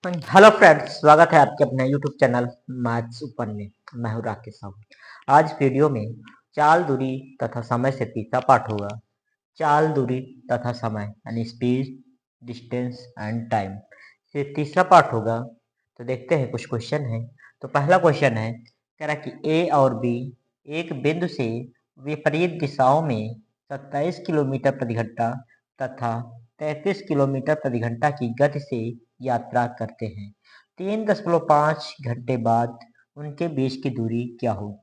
Hello friends, स्वागत है आपके अपने यूट्यूब चैनल मैथ्स ऊपर में। मैं हूँ राकेश साहू। आज वीडियो में चाल, दूरी तथा समय से तीसरा पार्ट होगा। चाल, दूरी तथा समय यानी स्पीड, डिस्टेंस एंड टाइम से तीसरा पार्ट होगा। तो देखते हैं, कुछ क्वेश्चन है। तो पहला क्वेश्चन है, कह रहा कि ए और बी एक बिंदु से विपरीत दिशाओं में 27 किलोमीटर प्रति घंटा तथा 33 किलोमीटर प्रति घंटा की गति से यात्रा करते हैं। 3.5 घंटे बाद उनके बीच की दूरी क्या होगी?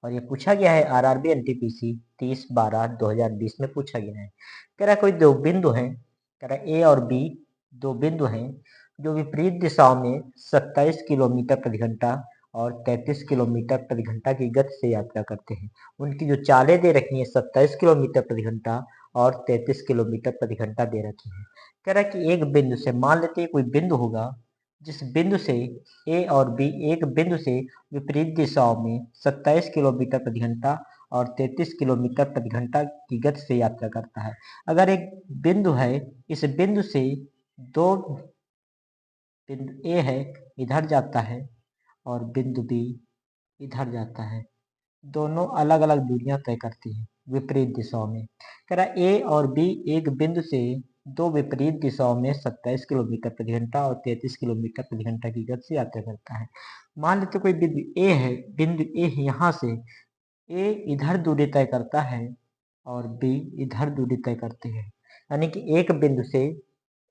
और ये पूछा गया है आरआरबी एनटीपीसी 30/12/2020 में पूछा गया है। कह रहा कोई दो बिंदु हैं, कह रहा ए और बी दो बिंदु हैं जो विपरीत दिशाओं में 27 किलोमीटर प्रति घंटा और 33 किलोमीटर प्रति घंटा की गति से यात्रा करते हैं। उनकी जो चालें दे रखी हैं 27 किलोमीटर प्रति घंटा और 33 किलोमीटर प्रति घंटा दे रखी है। कह रहा है कि एक बिंदु से, मान लेते हैं कोई बिंदु होगा जिस बिंदु से ए और बी एक बिंदु से विपरीत दिशाओं में 27 किलोमीटर प्रति घंटा और 33 किलोमीटर प्रति घंटा की गति से यात्रा करता है। अगर एक बिंदु है, इस बिंदु से दो बिंदु ए है इधर जाता है और बिंदु बी इधर जाता है, दोनों अलग अलग दूरियां तय करती हैं विपरीत दिशाओं में। कह रहा ए और बी एक बिंदु से दो विपरीत दिशाओं में 27 किलोमीटर प्रति घंटा और 33 किलोमीटर प्रति घंटा की गति से यात्रा करता है। मान लेते कोई बिंदु ए है, बिंदु ए यहाँ से ए इधर दूरी तय करता है और बी इधर दूरी तय करते हैं। यानी कि एक बिंदु से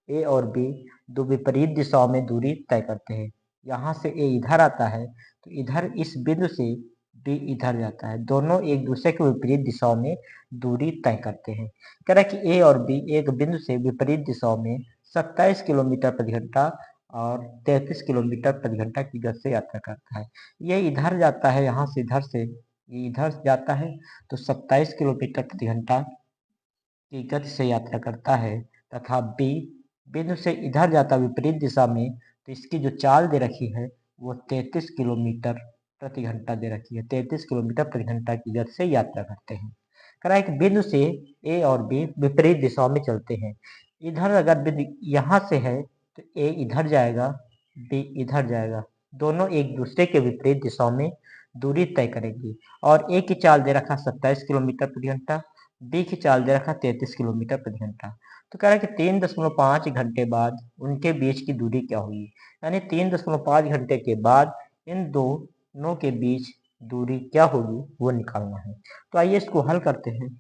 ए और बी दो विपरीत दिशाओं में दूरी तय करते हैं। यहाँ से ए इधर आता है तो इधर इस बिंदु से बी इधर जाता है, दोनों एक दूसरे के विपरीत दिशाओं में दूरी तय करते हैं। कह रहा है कि ए और बी एक बिंदु से विपरीत दिशाओं में 27 किलोमीटर प्रति घंटा और 33 किलोमीटर प्रति घंटा की गति से यात्रा करता है। ये इधर जाता है, यहाँ से इधर से ये इधर जाता है तो 27 किलोमीटर प्रति घंटा की गति से यात्रा करता है, तथा बी बिंदु से इधर जाता विपरीत दिशा में, तो इसकी जो चाल दे रखी है वो 33 किलोमीटर प्रति घंटा दे रखी है। 33 किलोमीटर प्रति घंटा की गति से यात्रा करते हैं। कह रहा है कि बिंदु से ए और बी विपरीत दिशाओं में चलते हैं। इधर अगर बिंदु यहाँ से है तो ए इधर जाएगा, बी इधर जाएगा, दोनों एक दूसरे के विपरीत दिशाओं में दूरी तय करेंगी। और ए की चाल दे रखा 27 किलोमीटर प्रति घंटा, बी की चाल दे रखा 33 किलोमीटर प्रति घंटा। तो कह रहा है कि 3.5 घंटे बाद उनके बीच की दूरी क्या होगी? यानी 3.5 घंटे के बाद इन दोनों के बीच दूरी क्या होगी वो निकालना है। तो आइए इसको हल करते हैं।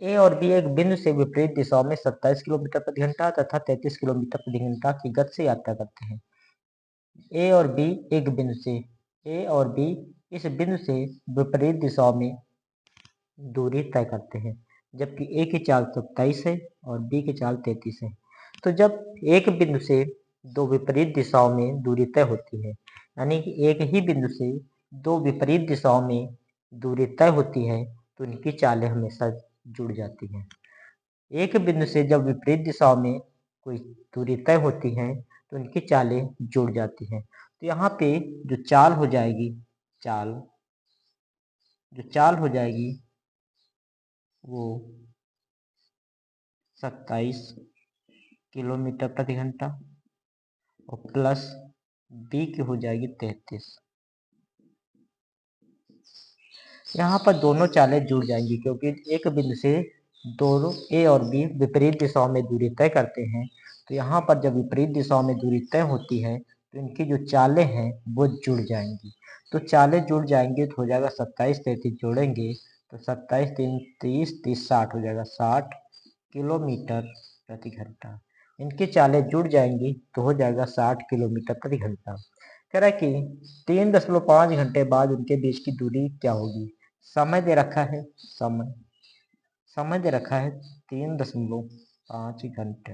ए और बी एक बिंदु से विपरीत दिशाओं में 27 किलोमीटर प्रति घंटा तथा 33 किलोमीटर प्रति घंटा की गति से यात्रा करते हैं। ए और बी एक बिंदु से, ए और बी इस बिंदु से विपरीत दिशाओं में दूरी तय करते हैं, जबकि ए की चाल 27 है और बी की चाल 33 है। तो जब एक बिंदु से दो विपरीत दिशाओं में दूरी तय होती है, यानी कि एक ही बिंदु से दो विपरीत दिशाओं में दूरी तय होती है, तो इनकी चालें हमेशा जुड़ जाती हैं। एक बिंदु से जब विपरीत दिशाओं में कोई दूरी तय होती है तो इनकी चालें जुड़ जाती हैं। तो यहाँ पे जो चाल हो जाएगी, जो चाल हो जाएगी वो 27 किलोमीटर प्रति घंटा और प्लस बी की हो जाएगी 33। यहाँ पर दोनों चालें जुड़ जाएंगी क्योंकि एक बिंदु से दोनों ए और बी विपरीत दिशाओं में दूरी तय करते हैं। तो यहाँ पर जब विपरीत दिशाओं में दूरी तय होती है तो इनकी जो चालें हैं वो जुड़ जाएंगी। तो चालें जुड़ जाएंगी तो हो जाएगा 27 33 जोड़ेंगे तो 27 3 30 30 60 हो जाएगा 60 किलोमीटर प्रति घंटा। इनकी चालें जुड़ जाएंगी तो हो जाएगा 60 किलोमीटर प्रति घंटा। कह रहा है कि 3.5 घंटे बाद उनके बीच की दूरी क्या होगी? समय दे रखा है, समय दे रखा है 3.5 घंटे।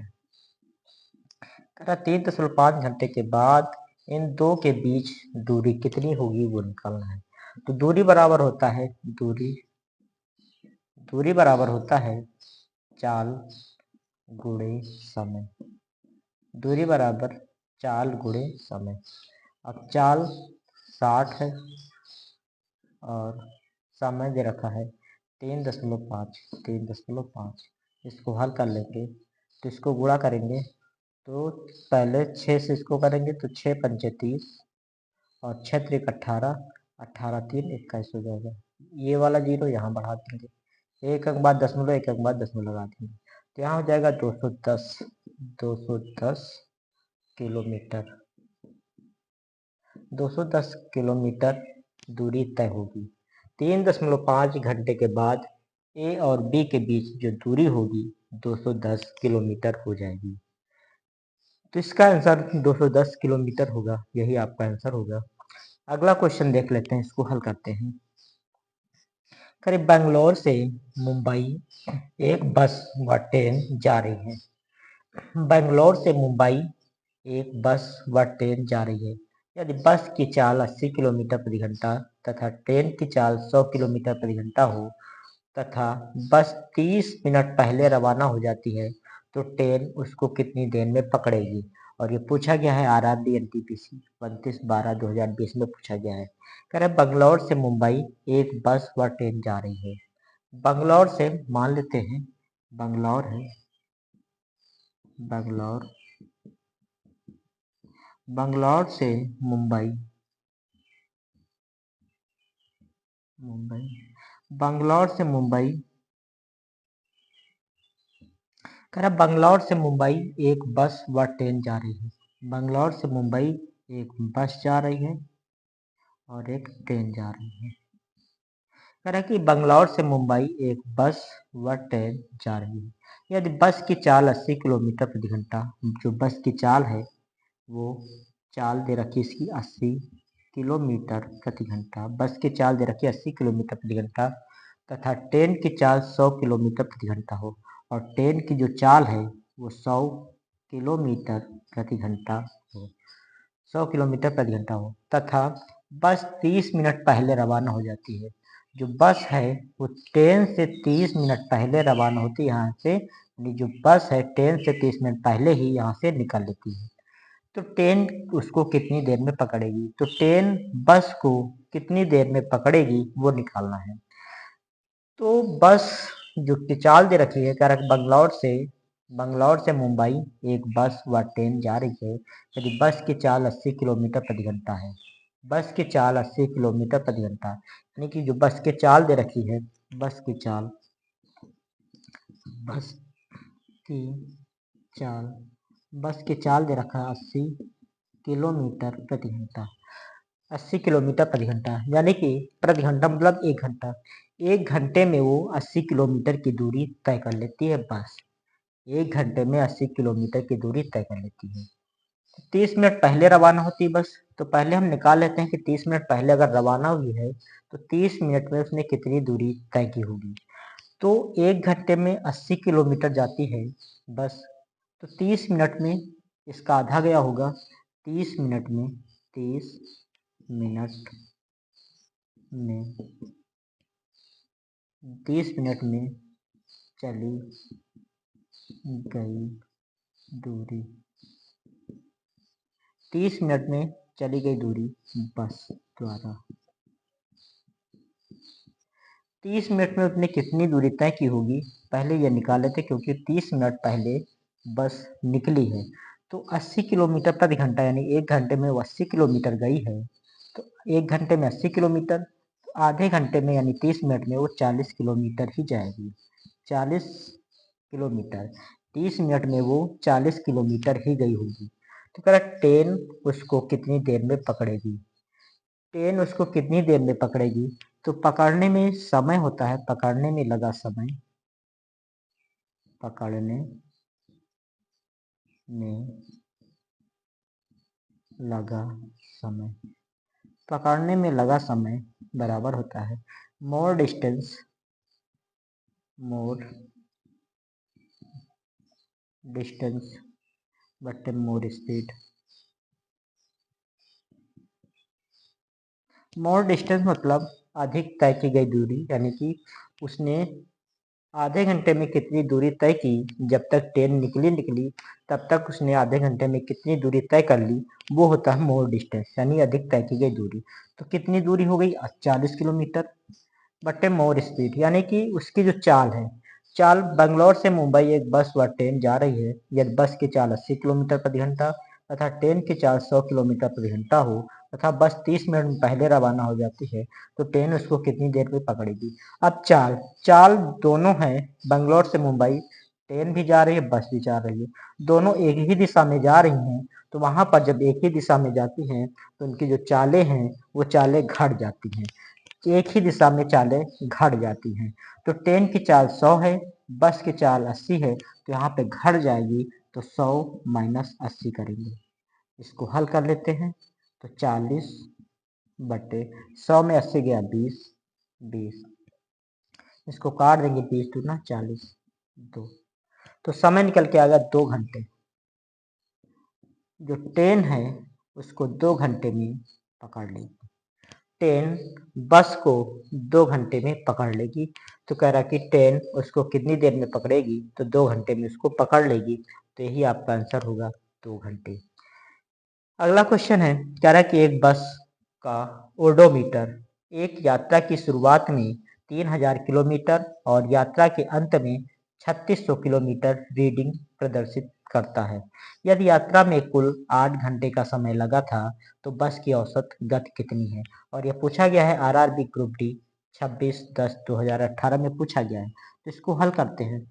कह रहा 3.5 घंटे के बाद इन दो के बीच दूरी कितनी होगी वो निकालना है। तो दूरी बराबर होता है दूरी बराबर होता है चाल गुणे समय। दूरी बराबर चाल गुणे समय। अब चाल 60 है और समय दे रखा है 3.5। इसको हल कर लेंगे तो इसको गुणा करेंगे तो पहले 6 से इसको करेंगे तो 6 पंचे 30 और 6 त्रिक 18, 18 3 21 हो जाएगा। ये वाला जीरो यहाँ बढ़ा देंगे, एक अंक बाद दशमलव, एक अंक बाद दशमलव लगा देंगे, तो यहाँ हो जाएगा 210 किलोमीटर। 210 किलोमीटर दूरी तय होगी। 3.5 घंटे के बाद ए और बी के बीच जो दूरी होगी 210 किलोमीटर हो जाएगी। तो इसका आंसर 210 किलोमीटर होगा, यही आपका आंसर होगा। अगला क्वेश्चन देख लेते हैं, इसको हल करते हैं। करीब बेंगलोर से मुंबई एक बस व ट्रेन जा रही है। बेंगलोर से मुंबई एक बस व ट्रेन जा रही है। यदि बस की चाल 80 किलोमीटर प्रति घंटा तथा ट्रेन की चाल 100 किलोमीटर प्रति घंटा हो तथा बस 30 मिनट पहले रवाना हो जाती है तो ट्रेन उसको कितनी देर में पकड़ेगी। और ये पूछा गया है आरआरबी एनटीपीसी 29/12/2020 में पूछा गया है। कह रहे बंगलौर से मुंबई एक बस व ट्रेन जा रही है। बंगलौर से मान लेते हैं बंगलौर है, बंगलौर से मुंबई, बंगलौर से मुंबई, कह रहा बंगलौर से मुंबई एक बस व ट्रेन जा रही है। बंगलौर से मुंबई एक बस जा रही है और एक ट्रेन जा रही है। कह रहा कि बंगलौर से मुंबई एक बस व ट्रेन जा रही है। यदि बस की चाल 80 किलोमीटर प्रति घंटा, जो बस की चाल है वो चाल दे रखी इसकी 80 किलोमीटर प्रति घंटा, बस की चाल दे रखी 80 किलोमीटर प्रति घंटा तथा ट्रेन की चाल 100 किलोमीटर प्रति घंटा हो और ट्रेन की जो चाल है वो 100 किलोमीटर प्रति घंटा हो, 100 किलोमीटर प्रति घंटा हो तथा बस 30 मिनट पहले रवाना हो जाती है। जो बस है वो ट्रेन से 30 मिनट पहले रवाना होती है यहाँ से, जो बस है ट्रेन से 30 मिनट पहले ही यहाँ से निकल लेती है। तो ट्रेन उसको कितनी देर में पकड़ेगी, तो ट्रेन बस को कितनी देर में पकड़ेगी वो निकालना है। तो बस जो की चाल दे रखी है, कह बंगलौर से मुंबई एक बस व ट्रेन जा रही है। यदि बस की चाल 80 किलोमीटर प्रति घंटा है, बस की चाल 80 किलोमीटर प्रति घंटा, यानी कि जो बस की चाल दे रखी है, बस की चाल बस की चाल दे रखा है 80 किलोमीटर प्रति घंटा, 80 किलोमीटर प्रति घंटा, यानी कि प्रति घंटा मतलब 1 घंटा। 1 घंटे में वो 80 किलोमीटर की दूरी तय कर लेती है बस। 1 घंटे में 80 किलोमीटर की दूरी तय कर लेती है। 30 मिनट पहले रवाना होती है बस, तो पहले हम निकाल लेते हैं कि 30 मिनट पहले अगर रवाना हुई है तो 30 मिनट में उसने कितनी दूरी तय की होगी। तो 1 घंटे में 80 किलोमीटर जाती है बस, तो 30 मिनट में इसका आधा गया होगा। 30 मिनट में 30 मिनट में 30 मिनट में चली गई दूरी, 30 मिनट में चली गई दूरी बस द्वारा। 30 मिनट में उसने कितनी दूरी तय की होगी पहले ये निकाल लेते, क्योंकि 30 मिनट पहले बस निकली है। तो 80 किलोमीटर प्रति घंटा, यानी 1 घंटे में वो 80 किलोमीटर गई है। तो 1 घंटे में 80 किलोमीटर, तो आधे घंटे में यानी 30 मिनट में वो 40 किलोमीटर ही जाएगी। 40 किलोमीटर, 30 मिनट में वो 40 किलोमीटर ही गई होगी। तो कह रहा ट्रेन उसको कितनी देर में पकड़ेगी। ट्रेन उसको कितनी देर में पकड़ेगी, तो पकड़ने में समय होता है, पकड़ने में लगा समय, पकड़ने में लगा समय, पकड़ने में लगा समय बराबर होता है मोर डिस्टेंस बटे मोर स्पीड। मोर डिस्टेंस मतलब अधिक तय की गई दूरी, यानी कि उसने आधे घंटे में कितनी दूरी तय की, जब तक ट्रेन निकली तब तक उसने आधे घंटे में कितनी दूरी तय कर ली, वो होता है मोर डिस्टेंस, यानी अधिक तय की गई दूरी। तो कितनी दूरी हो गई 40 किलोमीटर बटे मोर स्पीड, यानी कि उसकी जो चाल है, चाल बंगलौर से मुंबई एक बस व ट्रेन जा रही है। यदि बस की चाल 80 किलोमीटर प्रति घंटा तथा ट्रेन की चाल 100 किलोमीटर प्रति घंटा हो तथा बस 30 मिनट पहले रवाना हो जाती है तो ट्रेन उसको कितनी देर में पकड़ेगी। अब चाल चाल दोनों है, बंगलौर से मुंबई ट्रेन भी जा रही है, बस भी जा रही है, दोनों एक ही दिशा में जा रही हैं। तो वहां पर जब एक ही दिशा में जाती हैं तो उनकी जो चालें हैं वो चालें घट जाती हैं, एक ही दिशा में चालें घट जाती हैं। तो ट्रेन की चाल 100 है, बस की चाल 80 है, तो यहाँ पे घट जाएगी, तो 100 माइनस 80 करेंगे। इसको हल कर लेते हैं। तो 40 बटे 100 में 80 गया 20, 20 इसको काट देंगे, 20 दूना 40, 2, तो समय निकल के आ गया 2 घंटे। जो ट्रेन है उसको 2 घंटे में पकड़ लेगी, ट्रेन बस को 2 घंटे में पकड़ लेगी। तो कह रहा कि ट्रेन उसको कितनी देर में पकड़ेगी, तो 2 घंटे में उसको पकड़ लेगी। तो यही आपका आंसर होगा, 2 घंटे। अगला क्वेश्चन है, कह रहा कि एक बस का ओडोमीटर एक यात्रा की शुरुआत में 3000 किलोमीटर और यात्रा के अंत में 3600 किलोमीटर रीडिंग प्रदर्शित करता है। यदि यात्रा में कुल 8 घंटे का समय लगा था तो बस की औसत गति कितनी है। और यह पूछा गया है आरआरबी ग्रुप डी 26/10/2018 में पूछा गया है। तो इसको हल करते हैं।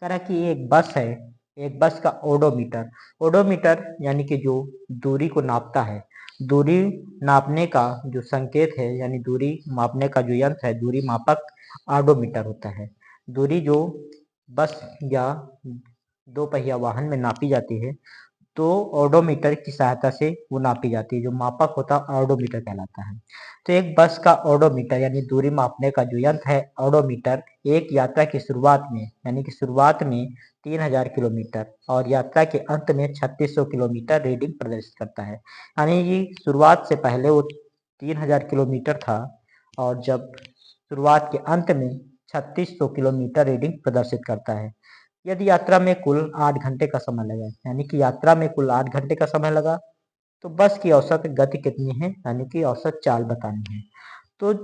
कह रहा कि एक बस है, एक बस का ओडोमीटर, ओडोमीटर यानी कि जो दूरी को नापता है, दूरी नापने का जो संकेत है यानी दूरी मापने का जो यंत्र है, दूरी मापक ऑडोमीटर होता है। दूरी जो बस या दो पहिया वाहन में नापी जाती है तो ओडोमीटर की सहायता से वो नापी जाती है, जो मापक होता है ओडोमीटर कहलाता है। तो एक बस का ओडोमीटर यानी दूरी मापने का जो यंत्र है ओडोमीटर एक यात्रा की शुरुआत में यानी कि शुरुआत में 3000 किलोमीटर और यात्रा के अंत में 3600 किलोमीटर रीडिंग प्रदर्शित करता है। यानी कि शुरुआत से पहले वो 3000 किलोमीटर था और जब शुरुआत के अंत में 3600 किलोमीटर रीडिंग प्रदर्शित करता है। यदि यात्रा में कुल 8 घंटे का समय लगा, यानी कि यात्रा में कुल 8 घंटे का समय लगा, तो बस की औसत गति कितनी है, यानी कि औसत चाल बतानी है। तो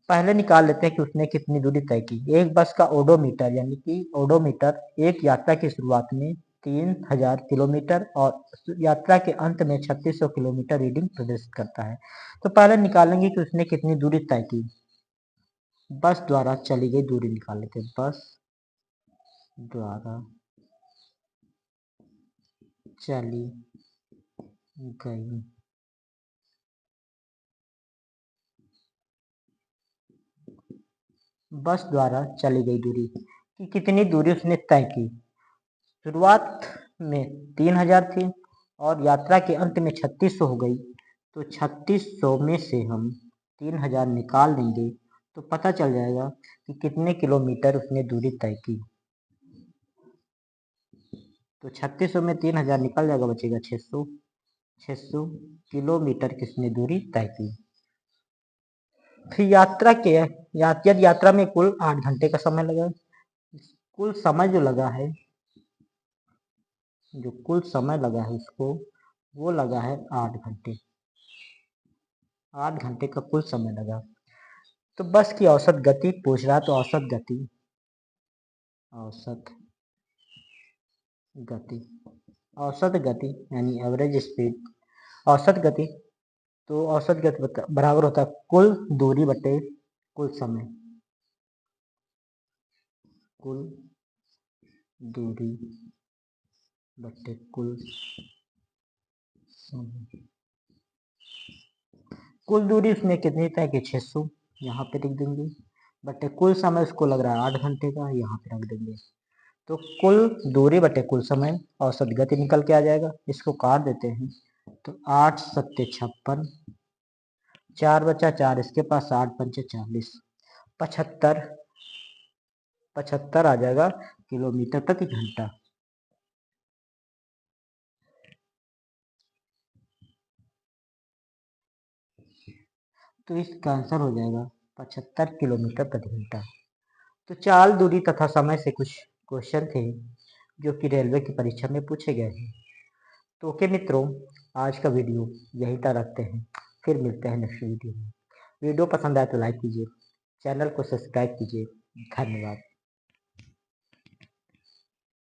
पहले निकाल लेते हैं कि उसने कितनी दूरी तय की। एक बस का ओडोमीटर यानी कि ओडोमीटर एक यात्रा की शुरुआत में 3000 किलोमीटर और यात्रा के अंत में 3600 किलोमीटर रीडिंग प्रदर्शित करता है। तो पहले निकालेंगे कि उसने कितनी दूरी तय की। बस द्वारा चली गई दूरी निकाल लेते हैं। बस द्वारा चली गई बस द्वारा चली गई दूरी कि कितनी दूरी उसने तय की। शुरुआत में 3000 थी और यात्रा के अंत में 3600 हो गई, तो 3600 में से हम 3000 निकाल देंगे तो पता चल जाएगा कि कितने किलोमीटर उसने दूरी तय की। तो 3600 में 3000 निकल जाएगा, बचेगा 600, 600 किलोमीटर किसने दूरी तय की। फिर यदि यात्रा में कुल 8 घंटे का समय लगा, कुल समय जो लगा है, जो कुल समय लगा है उसको वो लगा है 8 घंटे, 8 घंटे का कुल समय लगा। तो बस की औसत गति पूछ रहा है, तो औसत गति औसत गति यानी एवरेज स्पीड, औसत गति, तो औसत गति बराबर होता है कुल दूरी बटे कुल समय, कुल दूरी बटे कुल समय। कुल दूरी उसने कितनी तय की 600, यहाँ पे लिख देंगे, बटे कुल समय उसको लग रहा है 8 घंटे का, यहाँ पे रख देंगे। तो कुल दूरी बटे कुल समय औसत गति निकल के आ जाएगा। इसको काट देते हैं, तो 8 सत्ते 56, 4 बचा 4 इसके पास, 8 पंचे 40, 75 आ जाएगा किलोमीटर प्रति घंटा। तो इसका आंसर हो जाएगा 75 किलोमीटर प्रति घंटा। तो चाल दूरी तथा समय से कुछ क्वेश्चन थे जो कि रेलवे की परीक्षा में पूछे गए हैं। तो ओके मित्रों, आज का वीडियो यहीं तक रखते हैं, फिर मिलते हैं नेक्स्ट वीडियो में। वीडियो पसंद आए तो लाइक कीजिए, चैनल को सब्सक्राइब कीजिए। धन्यवाद।